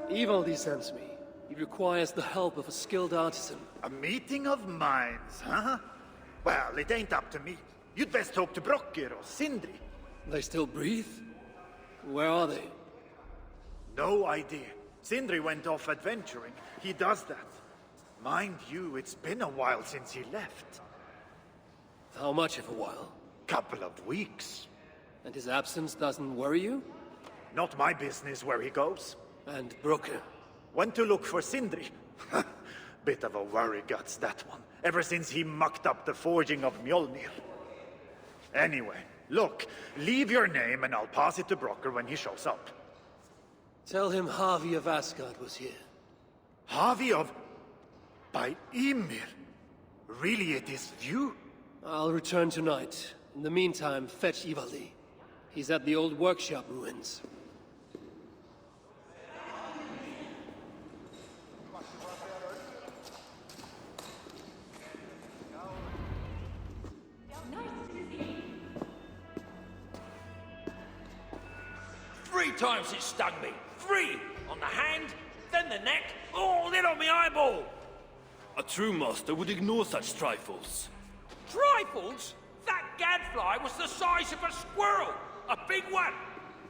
Ivaldi sends me. He requires the help of a skilled artisan. A meeting of minds, huh? Well, it ain't up to me. You'd best talk to Brokkr or Sindri. They still breathe? Where are they? No idea. Sindri went off adventuring. He does that. Mind you, it's been a while since he left. How much of a while? Couple of weeks. And his absence doesn't worry you? Not my business where he goes. And Brokkr? Went to look for Sindri. Bit of a worry guts, that one. Ever since he mucked up the forging of Mjolnir. Anyway, look, leave your name and I'll pass it to Brokkr when he shows up. Tell him Havi of Asgard was here. Havi of... by Ymir? Really, it is you? I'll return tonight. In the meantime, fetch Ivaldi. He's at the old workshop ruins. Three times it stung me. 3! On the hand, then the neck, oh, then on my eyeball! A true master would ignore such trifles. Trifles? That gadfly was the size of a squirrel! A big one!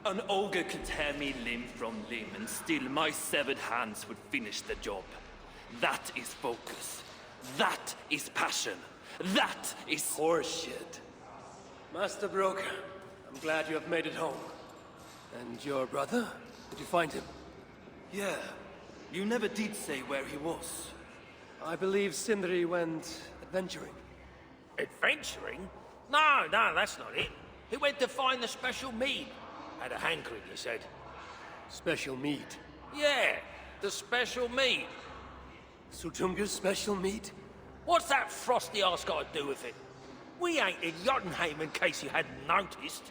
An ogre could tear me limb from limb, and still my severed hands would finish the job. That is focus. That is passion. That is horseshit. Master Brokkr, I'm glad you have made it home. And your brother? Did you find him? Yeah. You never did say where he was. I believe Sindri went adventuring. Adventuring? No, that's not it. He went to find the special mead. Had a hankering, he said. Special mead? Yeah, the special mead. Sutunga's special mead? What's that frosty arse got to do with it? We ain't in Jotunheim, in case you hadn't noticed.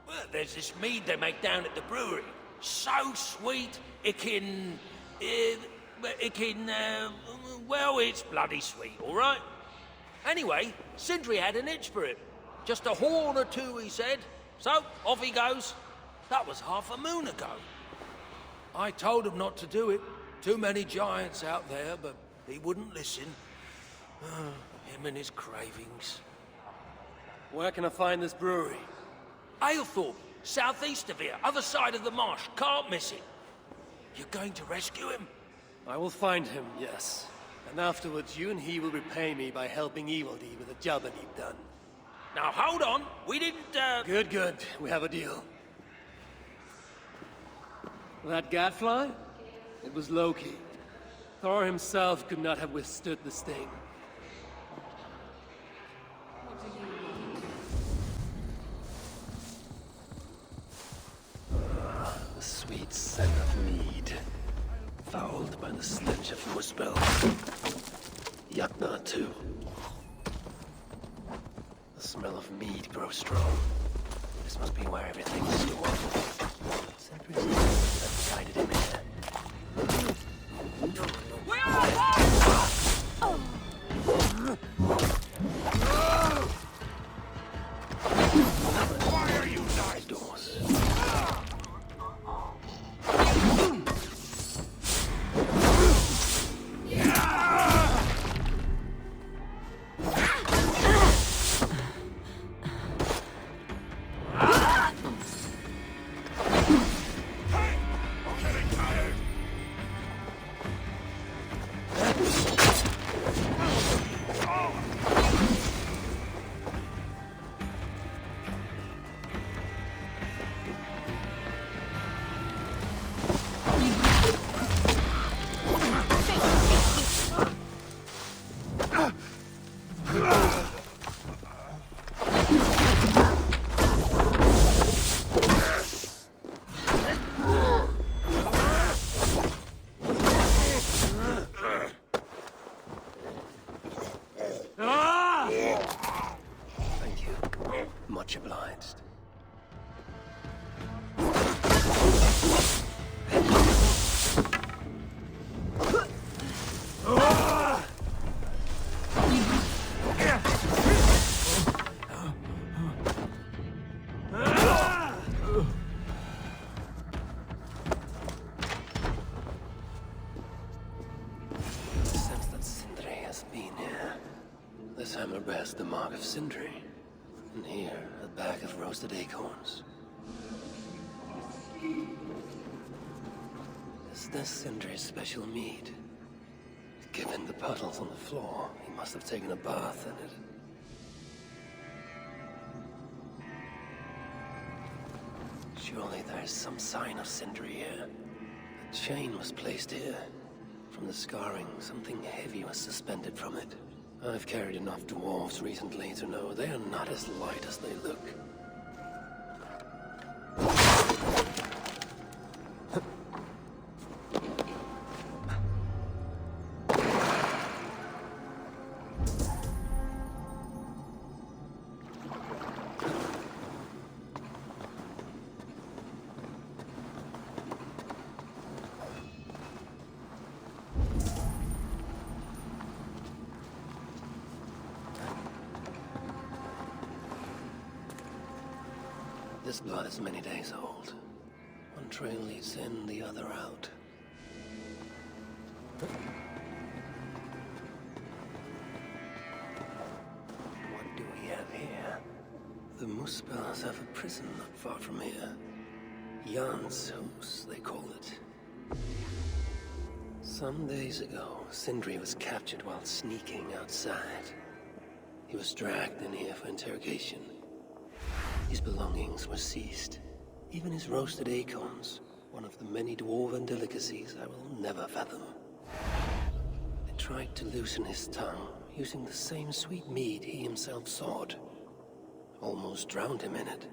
Well, there's this mead they make down at the brewery. So sweet, well, it's bloody sweet, all right? Anyway, Sindri had an itch for it. Just a horn or two, he said. So, off he goes. That was half a moon ago. I told him not to do it. Too many giants out there, but he wouldn't listen. Him and his cravings. Where can I find this brewery? Aylthorpe, southeast of here, other side of the marsh. Can't miss it. You're going to rescue him? I will find him, yes. And afterwards, you and he will repay me by helping Ivaldi with the job that he'd done. Now, hold on. We didn't, Good. We have a deal. That gadfly? It was Loki. Thor himself could not have withstood the sting. The sweet scent of mead, fouled by the stench of muspel. Yatna, too. The smell of mead grows strong. This must be where everything was stored. Sentry's that guided him in. Why are you not doors? has the mark of Sindri. And here, a bag of roasted acorns. Is this Sindri's special mead? Given the puddles on the floor, he must have taken a bath in it. Surely there is some sign of Sindri here. A chain was placed here. From the scarring, something heavy was suspended from it. I've carried enough dwarves recently to know they are not as light as they look. This blood is many days old. One trail leads in, the other out. What do we have here? The Muspels have a prison not far from here. Jan's house, they call it. Some days ago, Sindri was captured while sneaking outside. He was dragged in here for interrogation. His belongings were seized. Even his roasted acorns, one of the many dwarven delicacies I will never fathom. They tried to loosen his tongue, using the same sweet mead he himself sought. Almost drowned him in it.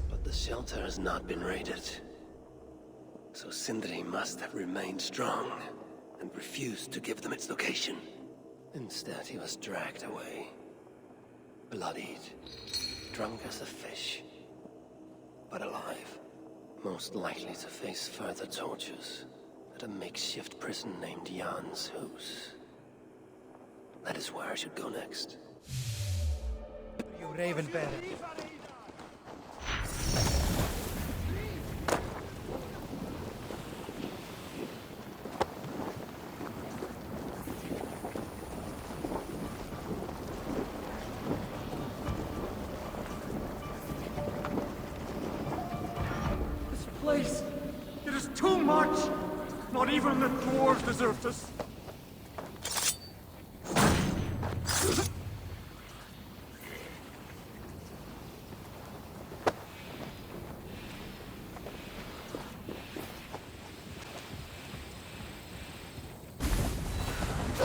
But the shelter has not been raided. So Sindri must have remained strong, and refused to give them its location. Instead, he was dragged away. Bloodied. Drunk as a fish, but alive. Most likely to face further tortures at a makeshift prison named Jan's house. That is where I should go next. You raven bearer. Place. It is too much! Not even the dwarves deserve this.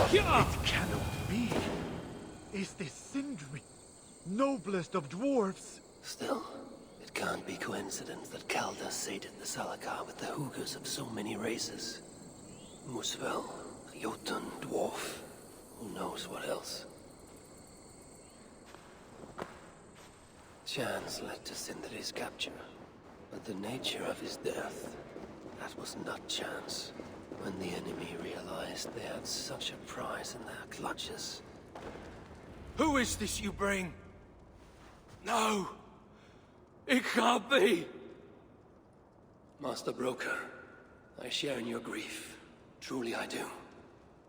It cannot be. Is this Sindri, noblest of dwarves? Still, it can't be coincidence that Kalda sated the Salakar with the Hugas of so many races. Muspel, Jotun, Dwarf, who knows what else. Chance led to Sindri's capture, but the nature of his death, that was not chance. When the enemy realized they had such a prize in their clutches. Who is this you bring? No! It can't be! Master Broker, I share in your grief. Truly I do.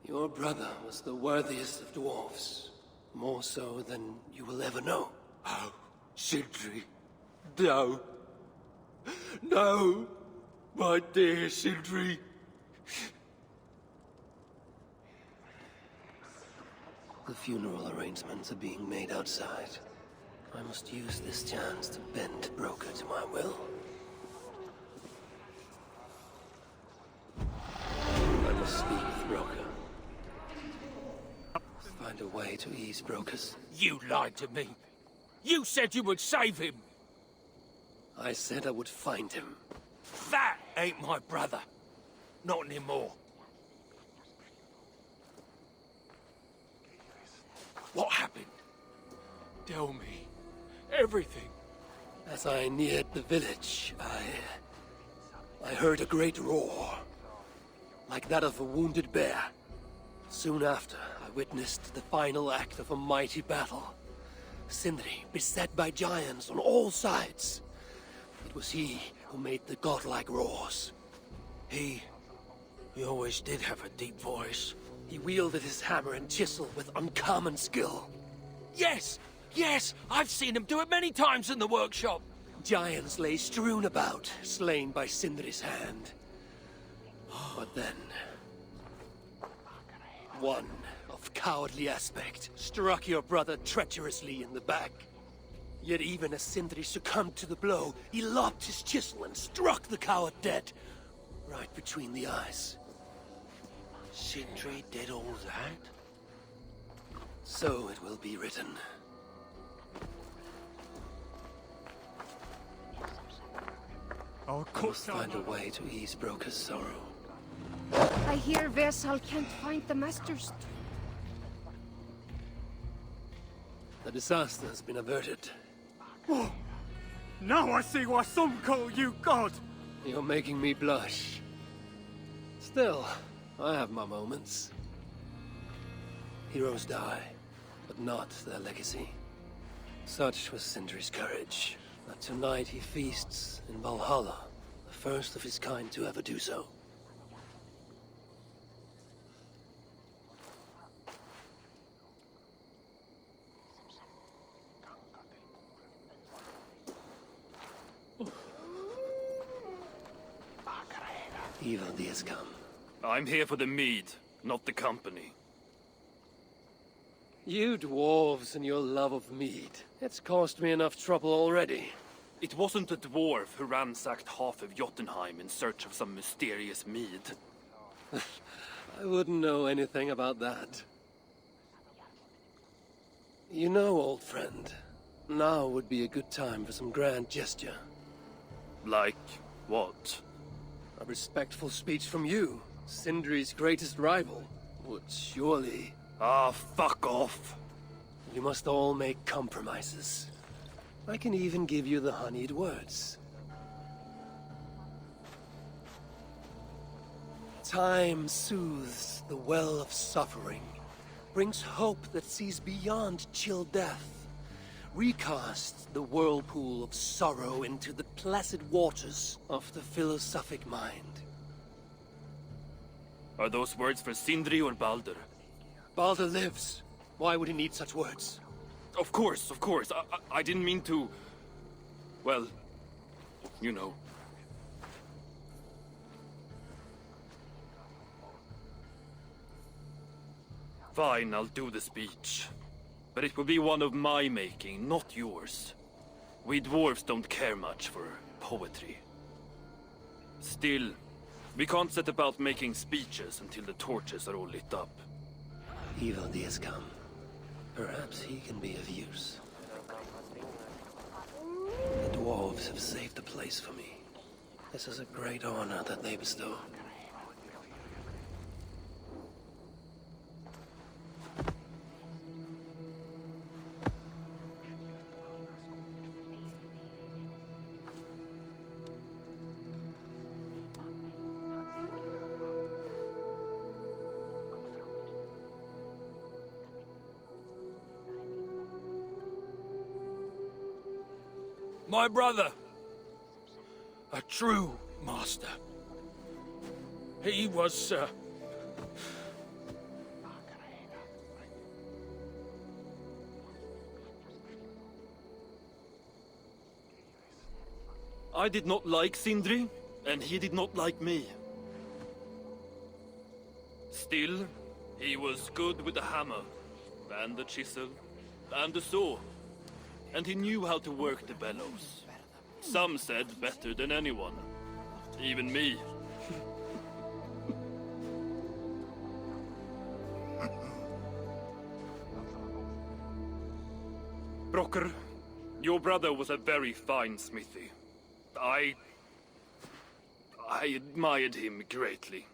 Your brother was the worthiest of dwarves. More so than you will ever know. Oh, Sindri. No. No! My dear Sindri. The funeral arrangements are being made outside. I must use this chance to bend Broker to my will. I must speak with Broker. Find a way to ease Broker's. You lied to me. You said you would save him. I said I would find him. That ain't my brother. Not anymore. What happened? Tell me. Everything. As I neared the village, I heard a great roar. Like that of a wounded bear. Soon after, I witnessed the final act of a mighty battle. Sindri beset by giants on all sides. It was he who made the godlike roars. He always did have a deep voice. He wielded his hammer and chisel with uncommon skill. Yes! Yes! I've seen him do it many times in the workshop! Giants lay strewn about, slain by Sindri's hand. But then... one of cowardly aspect struck your brother treacherously in the back. Yet even as Sindri succumbed to the blow, he lobbed his chisel and struck the coward dead, right between the eyes. Sindri did all that? So it will be written. Our Must course find a way to ease Broker's sorrow. I hear Vesal can't find the Master's. The disaster has been averted. Oh, now I see why some call you God. You're making me blush. Still, I have my moments. Heroes die, but not their legacy. Such was Sindri's courage, that tonight he feasts in Valhalla, the first of his kind to ever do so. Evil days come. I'm here for the mead, not the company. You dwarves and your love of mead. It's caused me enough trouble already. It wasn't a dwarf who ransacked half of Jotunheim in search of some mysterious mead. I wouldn't know anything about that. You know, old friend, now would be a good time for some grand gesture. Like what? A respectful speech from you, Sindri's greatest rival, would surely... Ah, fuck off! You must all make compromises. I can even give you the honeyed words. Time soothes the well of suffering, brings hope that sees beyond chill death, recasts the whirlpool of sorrow into the placid waters of the philosophic mind. Are those words for Sindri or Baldur? Baldur lives. Why would he need such words? Of course, of course. I didn't mean to... Well, you know. Fine, I'll do the speech. But it will be one of my making, not yours. We dwarves don't care much for poetry. Still, we can't set about making speeches until the torches are all lit up. Evil days come. Perhaps he can be of use. The dwarves have saved the place for me. This is a great honor that they bestow. My brother. A true master. He was, I did not like Sindri, and he did not like me. Still, he was good with the hammer, and the chisel, and the saw. And he knew how to work the bellows. Some said better than anyone. Even me. Brocker, your brother was a very fine smithy. I admired him greatly.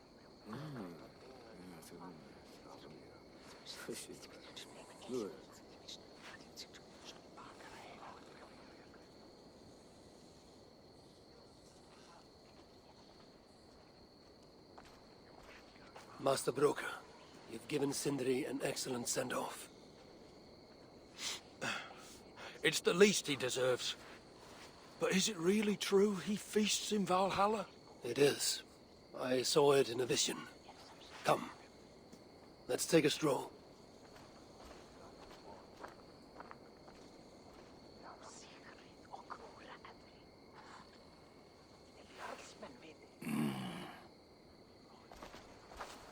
Master Broker, you've given Sindri an excellent send-off. it's the least he deserves. But is it really true he feasts in Valhalla? It is. I saw it in a vision. Come. Let's take a stroll.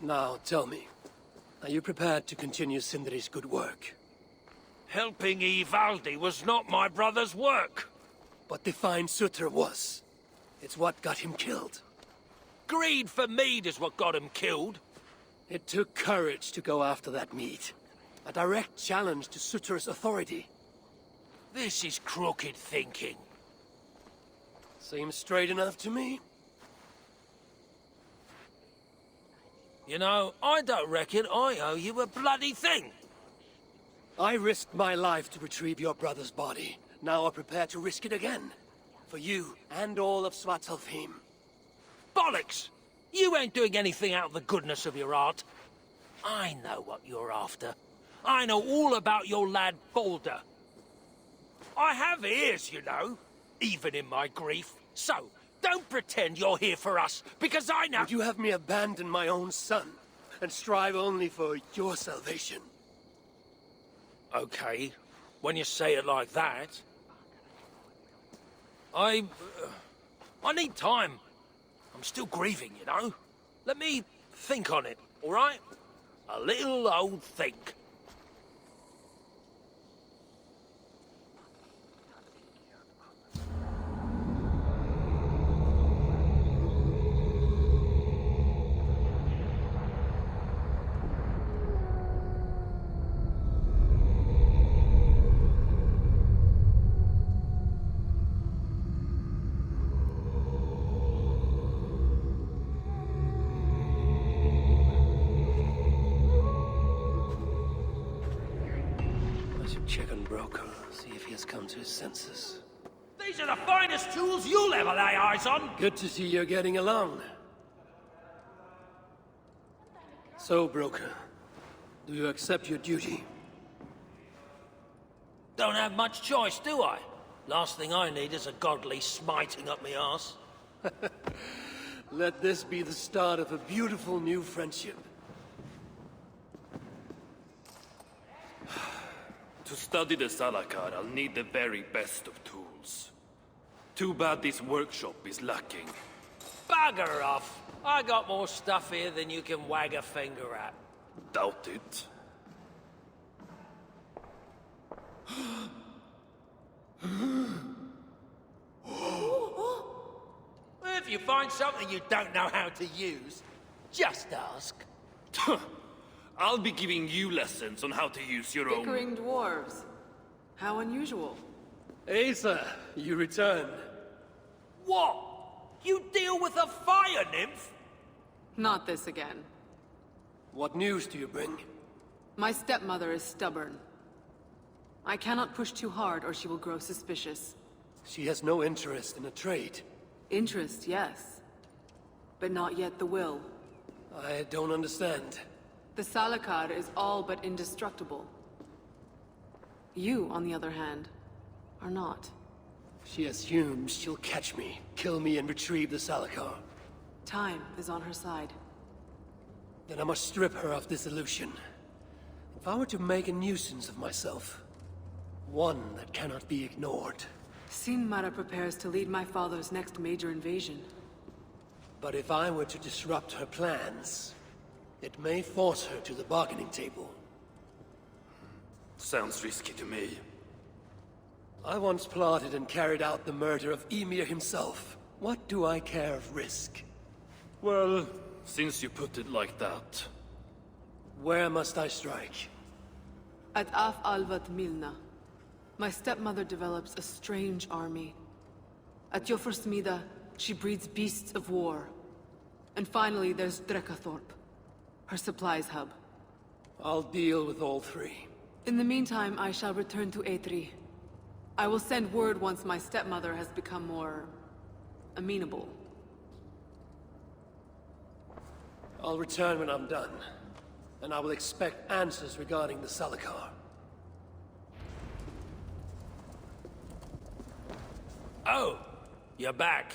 Now, tell me, are you prepared to continue Sindri's good work? Helping Ivaldi was not my brother's work. But to find Sutter was. It's what got him killed. Greed for mead is what got him killed. It took courage to go after that mead. A direct challenge to Sutter's authority. This is crooked thinking. Seems straight enough to me. You know, I don't reckon I owe you a bloody thing. I risked my life to retrieve your brother's body. Now I'm prepared to risk it again. For you and all of Svartalfheim. Bollocks! You ain't doing anything out of the goodness of your heart. I know what you're after. I know all about your lad Balder. I have ears, you know, even in my grief. So, don't pretend you're here for us, because I know— Would you have me abandon my own son, and strive only for your salvation? Okay, when you say it like that. I need time. I'm still grieving, you know? Let me think on it, all right? A little old think. Check on Broker, see if he has come to his senses. These are the finest tools you'll ever lay eyes on! Good to see you're getting along. So, Broker, do you accept your duty? Don't have much choice, do I? Last thing I need is a godly smiting up me arse. Let this be the start of a beautiful new friendship. To study the Salakar, I'll need the very best of tools. Too bad this workshop is lacking. Bugger off! I got more stuff here than you can wag a finger at. Doubt it. If you find something you don't know how to use, just ask. I'll be giving you lessons on how to use your own— Bickering dwarves. How unusual. Asa, you return. What? You deal with a fire nymph? Not this again. What news do you bring? My stepmother is stubborn. I cannot push too hard or she will grow suspicious. She has no interest in a trade. Interest, yes. But not yet the will. I don't understand. The Salakar is all but indestructible. You, on the other hand, are not. She assumes she'll catch me, kill me, and retrieve the Salakar. Time is on her side. Then I must strip her of this illusion. If I were to make a nuisance of myself, one that cannot be ignored. Sinmara prepares to lead my father's next major invasion. But if I were to disrupt her plans, it may force her to the bargaining table. Sounds risky to me. I once plotted and carried out the murder of Ymir himself. What do I care of risk? Well, since you put it like that. Where must I strike? At Af Alvat Milna, my stepmother develops a strange army. At Jofursmida, she breeds beasts of war. And finally, there's Drekathorp, her supplies hub. I'll deal with all three. In the meantime, I shall return to Aetri. I will send word once my stepmother has become more amenable. I'll return when I'm done. And I will expect answers regarding the Salakar. Oh, you're back.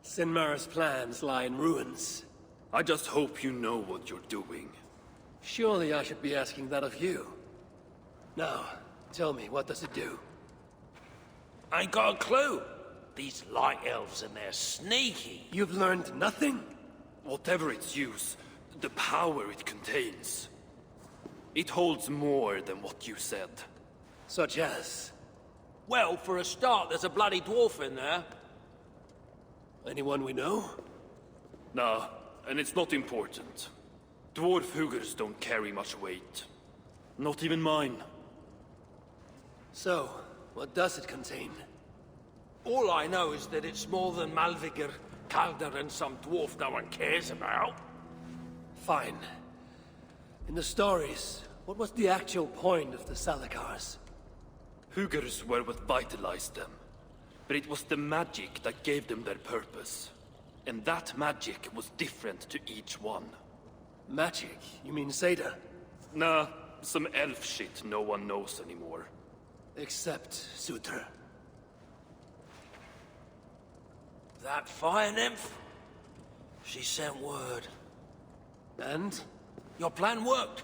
Sinmara's plans lie in ruins. I just hope you know what you're doing. Surely I should be asking that of you. Now, tell me, what does it do? I ain't got a clue. These light elves and they're sneaky. You've learned nothing? Whatever its use, the power it contains, it holds more than what you said. Such as? Well, for a start, there's a bloody dwarf in there. Anyone we know? Nah, and it's not important. Dwarf Hugers don't carry much weight. Not even mine. So, what does it contain? All I know is that it's more than Malvigr, Kaldr, and some dwarf no one cares about. Fine. In the stories, what was the actual point of the Salakars? Hugers were what vitalized them. But it was the magic that gave them their purpose. And that magic was different to each one. Magic? You mean Seda? Nah, some elf shit no one knows anymore. Except Sutra. That fire nymph? She sent word. And? Your plan worked.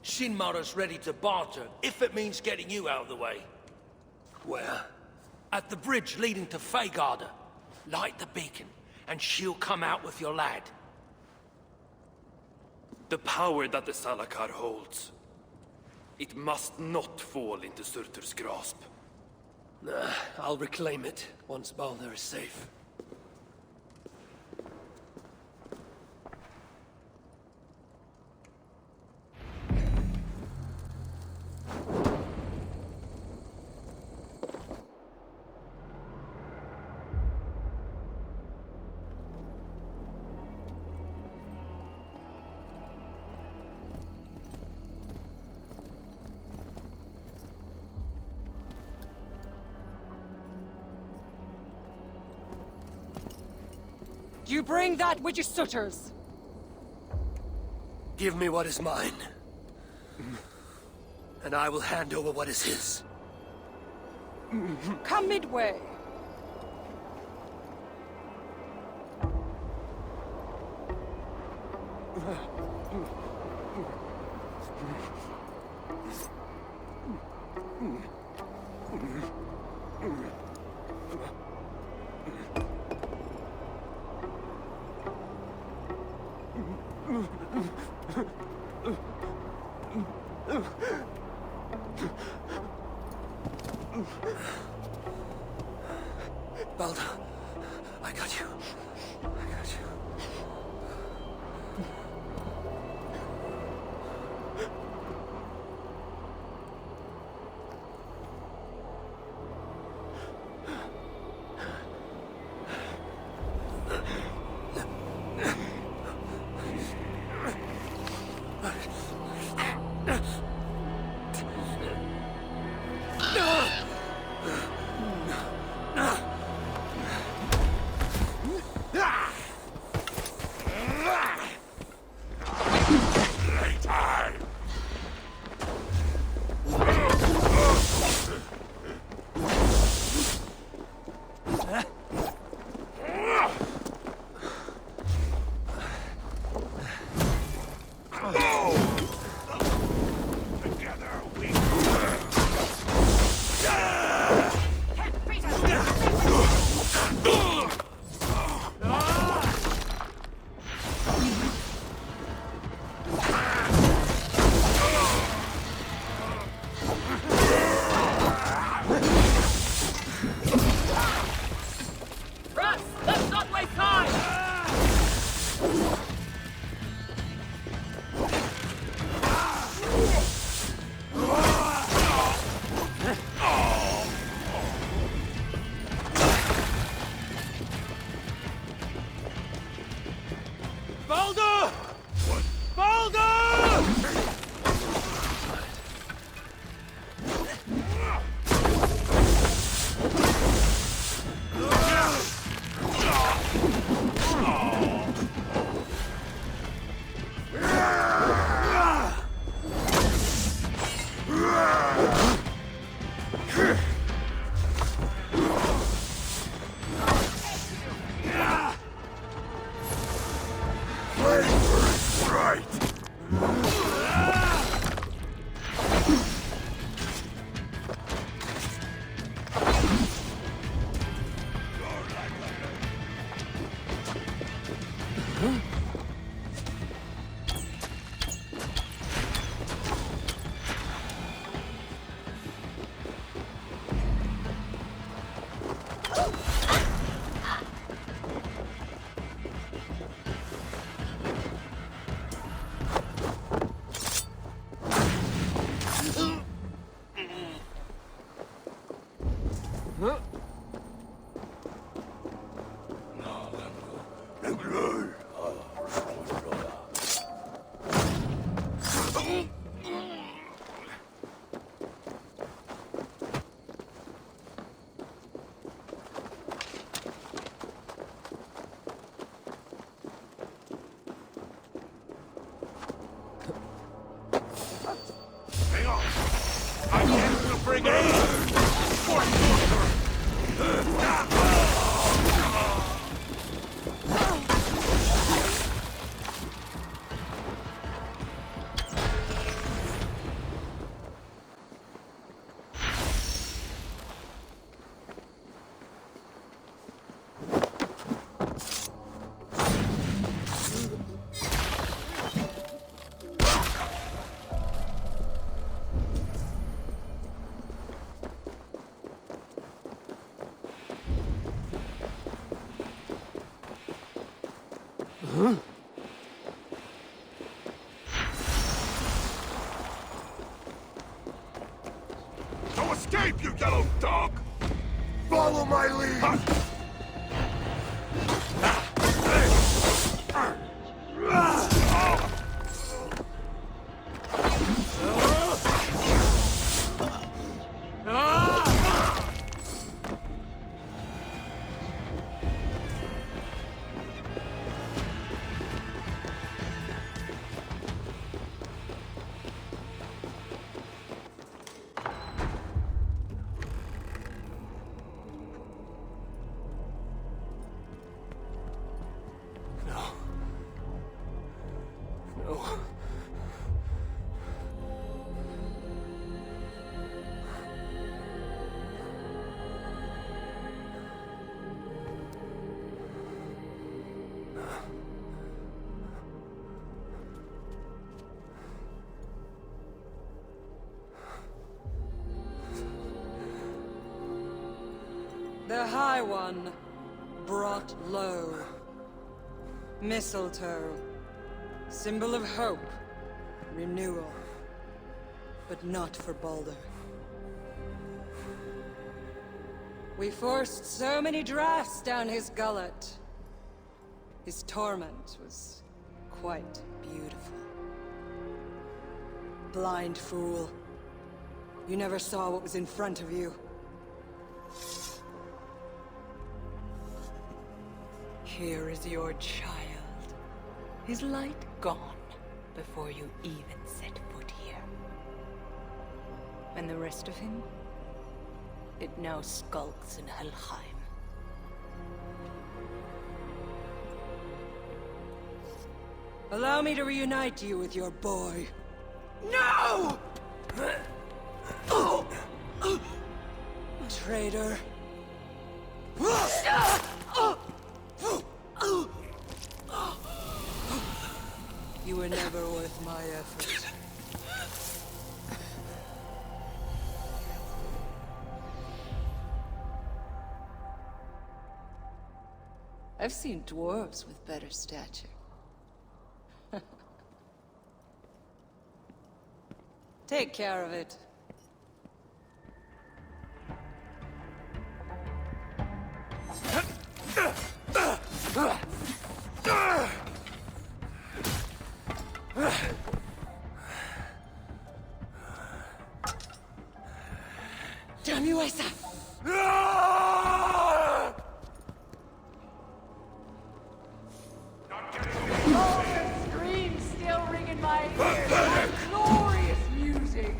Shinmara's ready to barter, if it means getting you out of the way. Where? At the bridge leading to Feygarda. Light the beacon, and she'll come out with your lad. The power that the Salakar holds, it must not fall into Surtur's grasp. Nah, I'll reclaim it once Baldur is safe. You bring that which is Sutter's. Give me what is mine. And I will hand over what is his. Come midway. Baldur, I got you. I got you. Don't escape, you yellow dog! Follow my lead! The High One brought low. Mistletoe, symbol of hope, renewal. But not for Baldur. We forced so many drafts down his gullet. His torment was quite beautiful. Blind fool. You never saw what was in front of you. Here is your child. His light gone before you even set foot here. And the rest of him? It now skulks in Helheim. Allow me to reunite you with your boy. No! Traitor. You were never worth my effort. I've seen dwarves with better stature. Take care of it. Damn you, Asa! Oh, the screams still ring in my ears. That glorious music.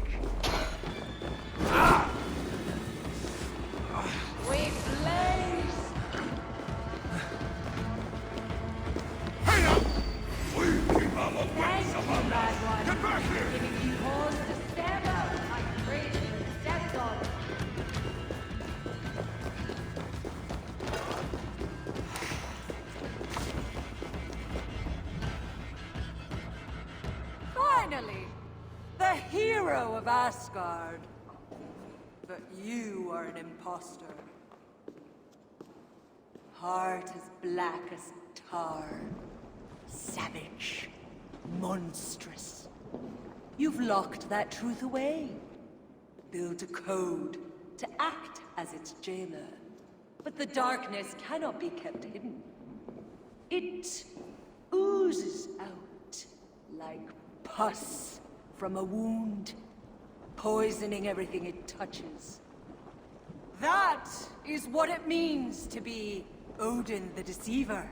We blaze. Hey up! We keep our Thank wits you, about bad us. one. Get back here! Giving you cause to stand up. I praise you, step on. Finally! The hero of Asgard. But you are an imposter. Heart as black as tar. Savage. Monstrous. You've locked that truth away. Built a code to act as its jailer. But the darkness cannot be kept hidden. It oozes out like pus from a wound, poisoning everything it touches. That is what it means to be Odin the Deceiver.